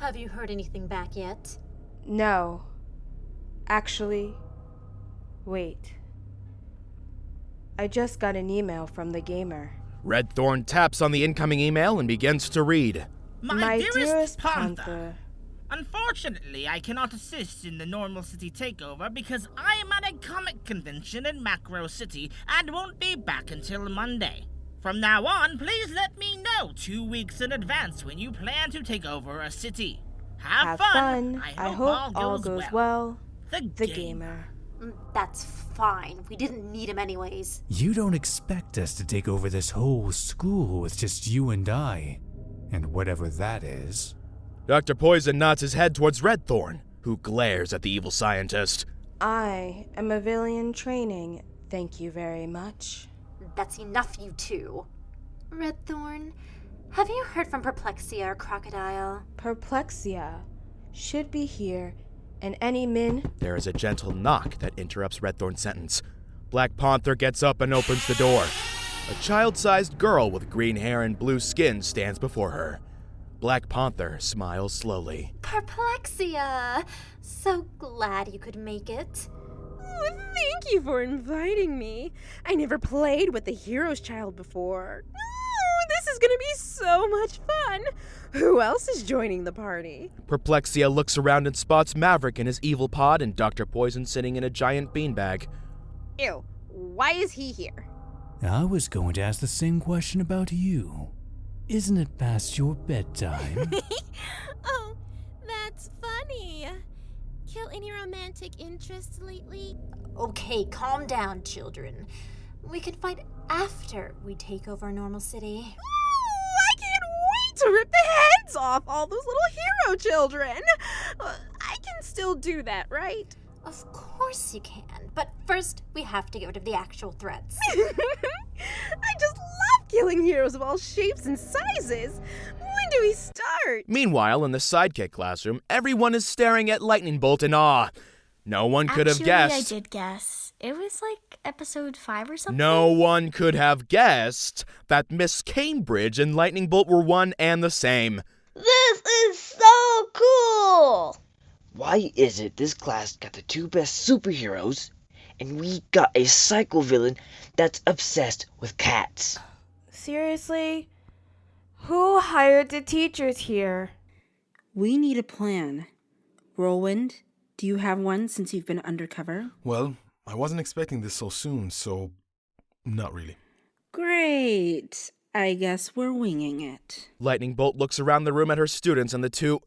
Have you heard anything back yet? No. Actually, wait. I just got an email from the gamer. Redthorn taps on the incoming email and begins to read. My dearest Pahnther. Unfortunately, I cannot assist in the Normal City takeover because I am at a comic convention in Macro City and won't be back until Monday. From now on, please let me know 2 weeks in advance when you plan to take over a city. Have fun. I hope all goes well. The Gamer. That's fine. We didn't need him anyways. You don't expect us to take over this whole school with just you and I, and whatever that is. Dr. Poison nods his head towards Redthorn, who glares at the evil scientist. I am a villain training, thank you very much. That's enough, you two. Redthorn, have you heard from Perplexia or Crocodile? Perplexia should be here, and any min... There is a gentle knock that interrupts Redthorn's sentence. Black Pahnther gets up and opens the door. A child-sized girl with green hair and blue skin stands before her. Black Pahnther smiles slowly. Perplexia! So glad you could make it. Oh, thank you for inviting me. I never played with the Hero's Child before. Oh, this is gonna be so much fun. Who else is joining the party? Perplexia looks around and spots Maverick in his evil pod and Dr. Poison sitting in a giant beanbag. Ew, why is he here? I was going to ask the same question about you. Isn't it past your bedtime? Oh, that's funny. Kill any romantic interests lately? Okay, calm down, children. We can fight after we take over Normal City. Ooh, I can't wait to rip the heads off all those little hero children. I can still do that, right? Of course you can, but first we have to get rid of the actual threats. I just love killing heroes of all shapes and sizes. When do we start? Meanwhile, in the Sidekick classroom, everyone is staring at Lightning Bolt in awe. No one could have guessed. Actually, I did guess. It was like episode 5 or something. No one could have guessed that Miss Cambridge and Lightning Bolt were one and the same. This is so cool! Why is it this class got the 2 best superheroes, and we got a psycho villain that's obsessed with cats? Seriously? Who hired the teachers here? We need a plan. Whirlwind, do you have one since you've been undercover? Well, I wasn't expecting this so soon, so not really. Great. I guess we're winging it. Lightning Bolt looks around the room at her students and the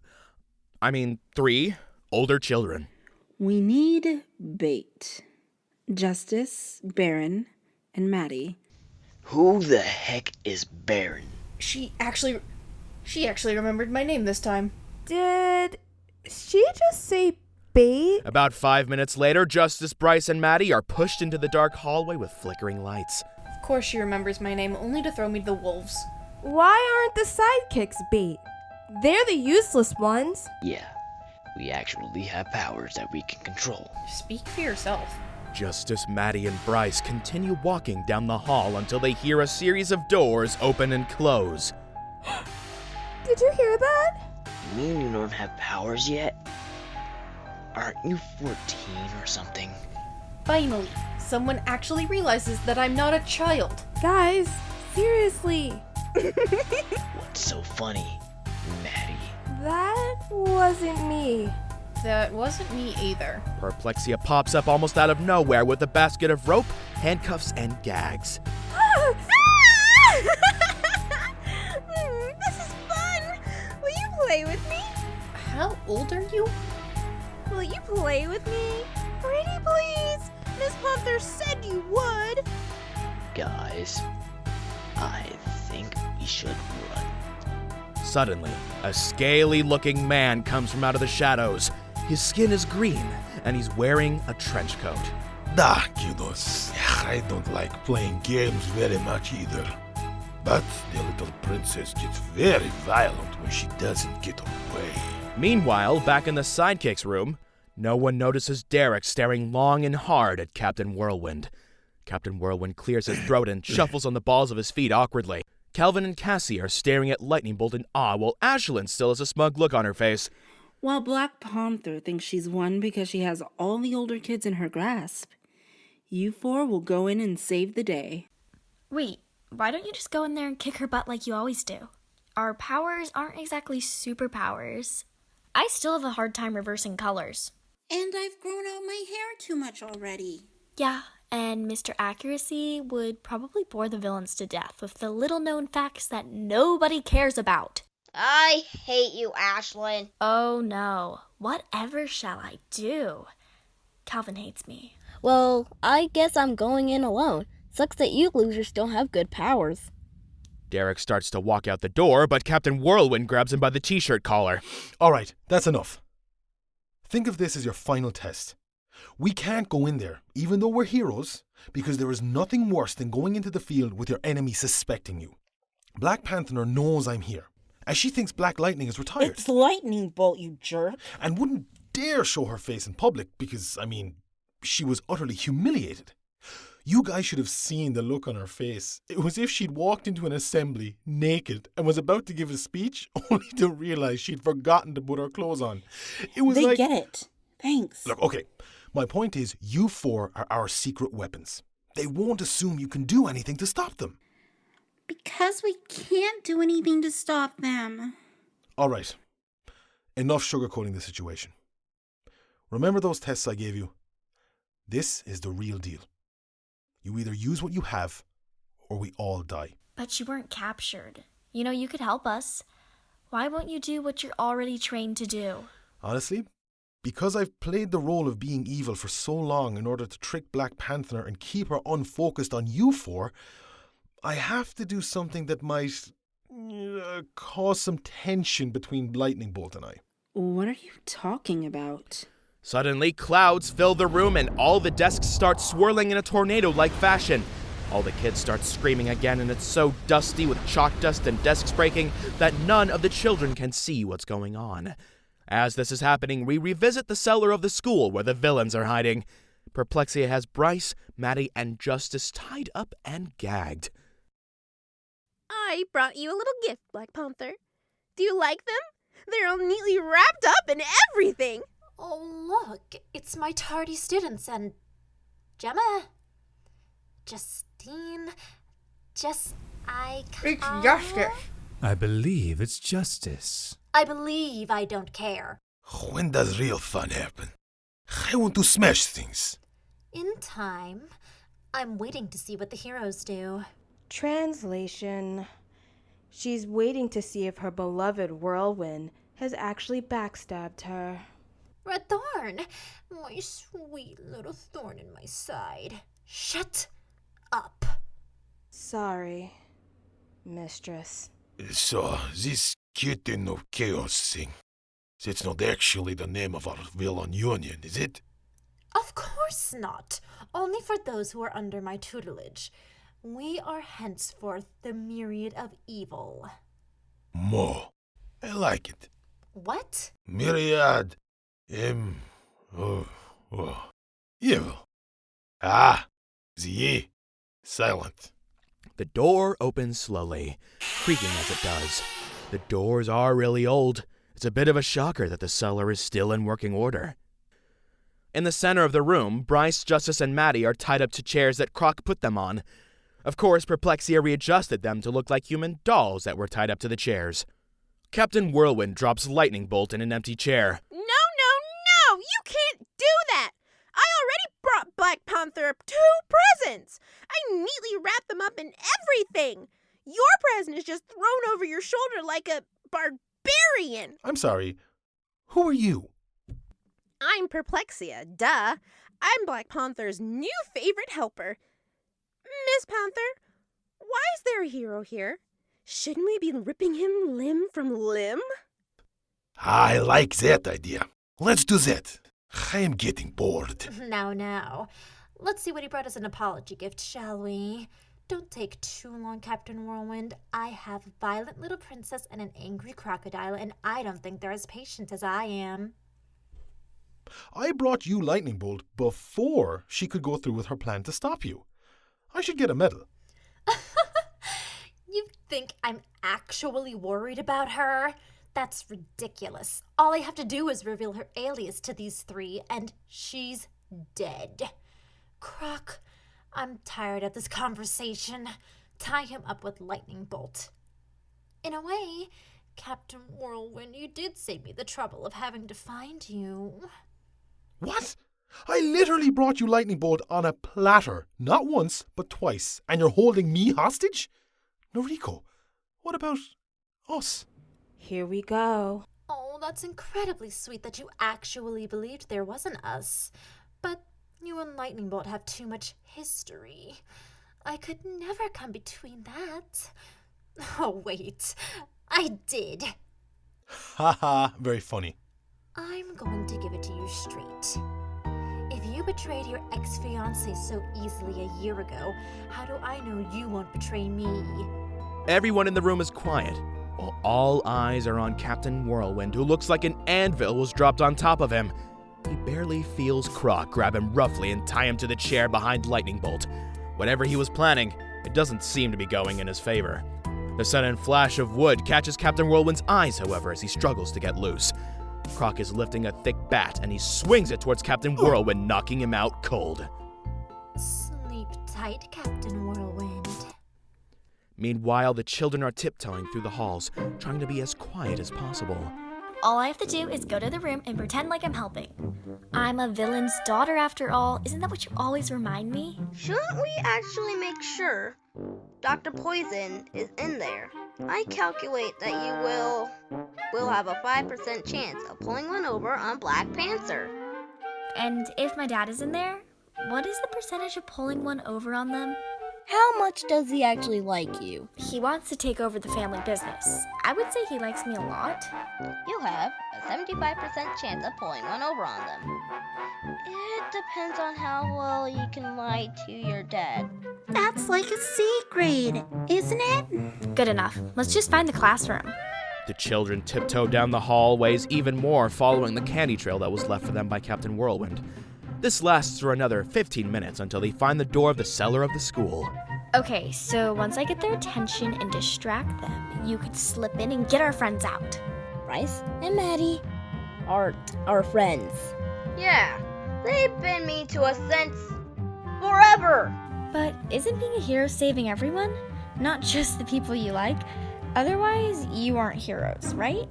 3 older children. We need bait. Justice, Baron, and Maddie. Who the heck is Baron? She actually remembered my name this time. Did she just say bait? About 5 minutes later, Justice, Bryce, and Maddie are pushed into the dark hallway with flickering lights. Of course she remembers my name, only to throw me to the wolves. Why aren't the sidekicks bait? They're the useless ones. Yeah, we actually have powers that we can control. Speak for yourself. Justice, Maddie, and Bryce continue walking down the hall until they hear a series of doors open and close. Did you hear that? You mean you don't have powers yet? Aren't you 14 or something? Finally, someone actually realizes that I'm not a child. Guys, seriously. What's so funny, Maddie? That wasn't me. That wasn't me either. Perplexia pops up almost out of nowhere with a basket of rope, handcuffs, and gags. This is fun. Will you play with me? How old are you? Will you play with me? Pretty please. Miss Pahnther said you would. Guys, I think we should run. Suddenly, a scaly-looking man comes from out of the shadows. His skin is green, and he's wearing a trench coat. Kiddos. I don't like playing games very much either. But the little princess gets very violent when she doesn't get away. Meanwhile, back in the Sidekicks room, no one notices Derek staring long and hard at Captain Whirlwind. Captain Whirlwind clears his throat and shuffles on the balls of his feet awkwardly. Calvin and Cassie are staring at Lightning Bolt in awe while Ashlyn still has a smug look on her face. While Black Panther thinks she's won because she has all the older kids in her grasp. You four will go in and save the day. Wait, why don't you just go in there and kick her butt like you always do? Our powers aren't exactly superpowers. I still have a hard time reversing colors. And I've grown out my hair too much already. Yeah, and Mr. Accuracy would probably bore the villains to death with the little-known facts that nobody cares about. I hate you, Ashlyn. Oh no, whatever shall I do? Calvin hates me. Well, I guess I'm going in alone. Sucks that you losers don't have good powers. Derek starts to walk out the door, but Captain Whirlwind grabs him by the t-shirt collar. All right, that's enough. Think of this as your final test. We can't go in there, even though we're heroes, because there is nothing worse than going into the field with your enemy suspecting you. Black Panther knows I'm here, as she thinks Black Lightning is retired. It's Lightning Bolt, you jerk. And wouldn't dare show her face in public because, she was utterly humiliated. You guys should have seen the look on her face. It was as if she'd walked into an assembly naked and was about to give a speech, only to realize she'd forgotten to put her clothes on. It was They get it. Thanks. Look, okay. My point is, you four are our secret weapons. They won't assume you can do anything to stop them. Because we can't do anything to stop them. All right. Enough sugarcoating the situation. Remember those tests I gave you? This is the real deal. You either use what you have, or we all die. But you weren't captured. You could help us. Why won't you do what you're already trained to do? Honestly, because I've played the role of being evil for so long in order to trick Black Panther and keep her unfocused on you four, I have to do something that might cause some tension between Lightning Bolt and I. What are you talking about? Suddenly, clouds fill the room and all the desks start swirling in a tornado-like fashion. All the kids start screaming again, and it's so dusty with chalk dust and desks breaking that none of the children can see what's going on. As this is happening, we revisit the cellar of the school where the villains are hiding. Perplexia has Bryce, Maddie, and Justice tied up and gagged. I brought you a little gift, Black Panther. Do you like them? They're all neatly wrapped up and everything. Oh, look, it's my tardy students and Gemma, Justine, It's Justice. I believe it's Justice. I believe I don't care. When does real fun happen? I want to smash things. In time. I'm waiting to see what the heroes do. Translation. She's waiting to see if her beloved Whirlwind has actually backstabbed her. Red Thorn, my sweet little thorn in my side. Shut up. Sorry, mistress. So, this Kitten of Chaos thing, that's not actually the name of our villain union, is it? Of course not. Only for those who are under my tutelage. We are henceforth the myriad of evil. Mo. I like it. What? Myriad. Evil. Ah, the E. Silent. The door opens slowly, creaking as it does. The doors are really old. It's a bit of a shocker that the cellar is still in working order. In the center of the room, Bryce, Justice, and Maddie are tied up to chairs that Croc put them on. Of course, Perplexia readjusted them to look like human dolls that were tied up to the chairs. Captain Whirlwind drops Lightning Bolt in an empty chair. No! You can't do that! I already brought Black Panther 2 presents! I neatly wrapped them up in everything! Your present is just thrown over your shoulder like a barbarian! I'm sorry. Who are you? I'm Perplexia, duh. I'm Black Panther's new favorite helper. Miss Panther, why is there a hero here? Shouldn't we be ripping him limb from limb? I like that idea. Let's do that. I am getting bored. Now. Let's see what he brought as an apology gift, shall we? Don't take too long, Captain Whirlwind. I have a violent little princess and an angry crocodile, and I don't think they're as patient as I am. I brought you Lightning Bolt before she could go through with her plan to stop you. I should get a medal. You think I'm actually worried about her? That's ridiculous. All I have to do is reveal her alias to these three, and she's dead. Croc, I'm tired of this conversation. Tie him up with lightning bolt. In a way, Captain Whirlwind, you did save me the trouble of having to find you. What? I literally brought you lightning bolt on a platter, not once, but twice, and you're holding me hostage? Noriko, what about us? Here we go. Oh, that's incredibly sweet that you actually believed there wasn't us. But you and Lightning Bolt have too much history. I could never come between that. Oh, wait. I did. Haha, very funny. I'm going to give it to you straight. If you betrayed your ex-fiancé so easily a year ago, how do I know you won't betray me? Everyone in the room is quiet, while all eyes are on Captain Whirlwind, who looks like an anvil was dropped on top of him. He barely feels Croc grab him roughly and tie him to the chair behind Lightning Bolt. Whatever he was planning, it doesn't seem to be going in his favor. The sudden flash of wood catches Captain Whirlwind's eyes, however, as he struggles to get loose. Croc is lifting a thick bat, and he swings it towards Captain Whirlwind, knocking him out cold. Sleep tight, Captain Whirlwind. Meanwhile, the children are tiptoeing through the halls, trying to be as quiet as possible. All I have to do is go to the room and pretend like I'm helping. I'm a villain's daughter after all. Isn't that what you always remind me? Shouldn't we actually make sure Dr. Poison is in there? I calculate that you will have a 5% chance of pulling one over on Black Panther. And if my dad is in there, what is the percentage of pulling one over on them? How much does he actually like you? He wants to take over the family business. I would say he likes me a lot. You have a 75% chance of pulling one over on them. It depends on how well you can lie to your dad. That's like a C grade, isn't it? Good enough. Let's just find the classroom. The children tiptoe down the hallways even more, following the candy trail that was left for them by Captain Whirlwind. This lasts for another 15 minutes until they find the door of the cellar of the school. Okay, so once I get their attention and distract them, you could slip in and get our friends out. Bryce and Maddie are our friends. Yeah, they've been mean to us since forever. But isn't being a hero saving everyone? Not just the people you like. Otherwise, you aren't heroes, right?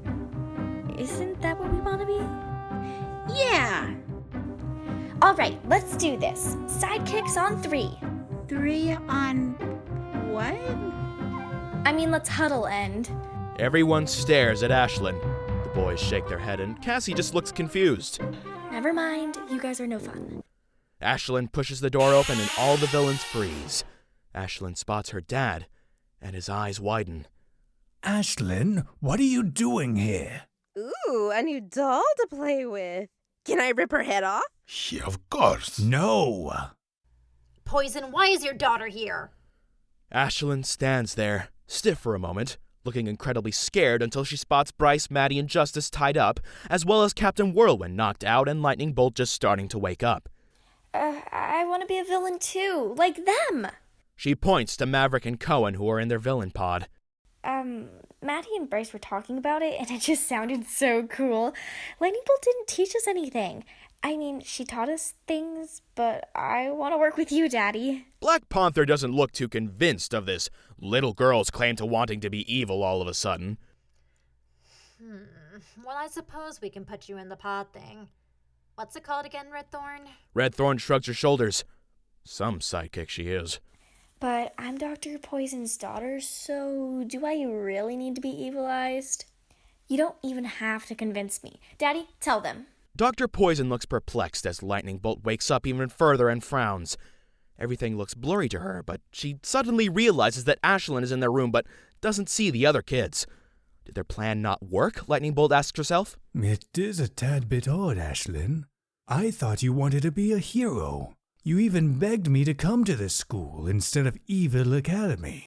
Isn't that what we want to be? Yeah. All right, let's do this. Sidekicks on 3. 3 on what? I mean, let's huddle and... Everyone stares at Ashlyn. The boys shake their head and Cassie just looks confused. Never mind, you guys are no fun. Ashlyn pushes the door open and all the villains freeze. Ashlyn spots her dad, and his eyes widen. Ashlyn, what are you doing here? Ooh, a new doll to play with. Can I rip her head off? Yeah, of course. No. Poison, why is your daughter here? Ashlyn stands there, stiff for a moment, looking incredibly scared until she spots Bryce, Maddie, and Justice tied up, as well as Captain Whirlwind knocked out and Lightning Bolt just starting to wake up. I want to be a villain too, like them. She points to Maverick and Cohen, who are in their villain pod. Maddie and Bryce were talking about it, and it just sounded so cool. Lightning Bolt didn't teach us anything. I mean, she taught us things, but I want to work with you, Daddy. Black Panther doesn't look too convinced of this little girl's claim to wanting to be evil all of a sudden. Well, I suppose we can put you in the pod thing. What's it called again, Redthorn? Redthorn shrugs her shoulders. Some sidekick she is. But I'm Dr. Poison's daughter, so do I really need to be evilized? You don't even have to convince me. Daddy, tell them. Dr. Poison looks perplexed as Lightning Bolt wakes up even further and frowns. Everything looks blurry to her, but she suddenly realizes that Ashlyn is in their room but doesn't see the other kids. Did their plan not work? Lightning Bolt asks herself. It is a tad bit odd, Ashlyn. I thought you wanted to be a hero. You even begged me to come to this school instead of Evil Academy.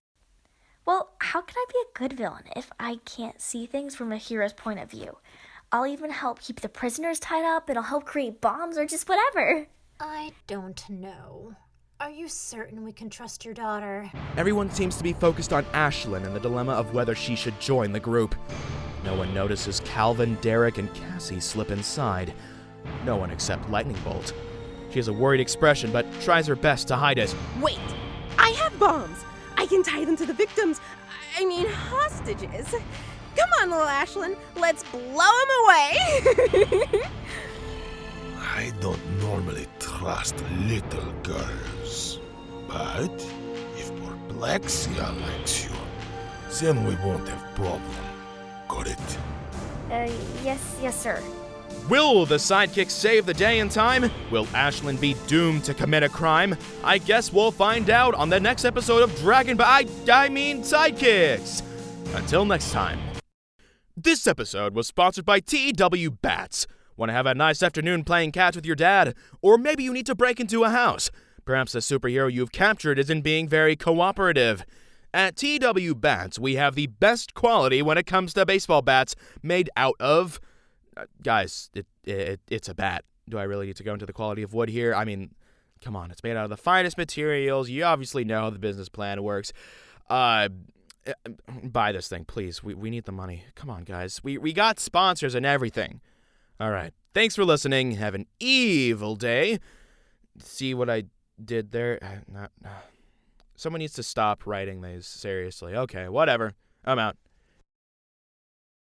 Well, how can I be a good villain if I can't see things from a hero's point of view? I'll even help keep the prisoners tied up, and I'll help create bombs or just whatever. I don't know. Are you certain we can trust your daughter? Everyone seems to be focused on Ashlyn and the dilemma of whether she should join the group. No one notices Calvin, Derek, and Cassie slip inside. No one except Lightning Bolt. She has a worried expression, but tries her best to hide it. Wait! I have bombs! I can tie them to the victims. Hostages. Come on, little Ashlyn. Let's blow them away! I don't normally trust little girls. But if poor Plexia likes you, then we won't have problem. Got it? Yes, sir. Will the Sidekicks save the day in time? Will Ashlyn be doomed to commit a crime? I guess we'll find out on the next episode of Sidekicks. Until next time. This episode was sponsored by TW Bats. Want to have a nice afternoon playing catch with your dad? Or maybe you need to break into a house. Perhaps the superhero you've captured isn't being very cooperative. At TW Bats, we have the best quality when it comes to baseball bats made out of... guys, it's a bat. Do I really need to go into the quality of wood here? I mean, come on, it's made out of the finest materials. You obviously know how the business plan works. Buy this thing, please. We need the money. Come on, guys. We got sponsors and everything. All right. Thanks for listening. Have an evil day. See what I did there? Someone needs to stop writing these seriously. Okay, whatever. I'm out.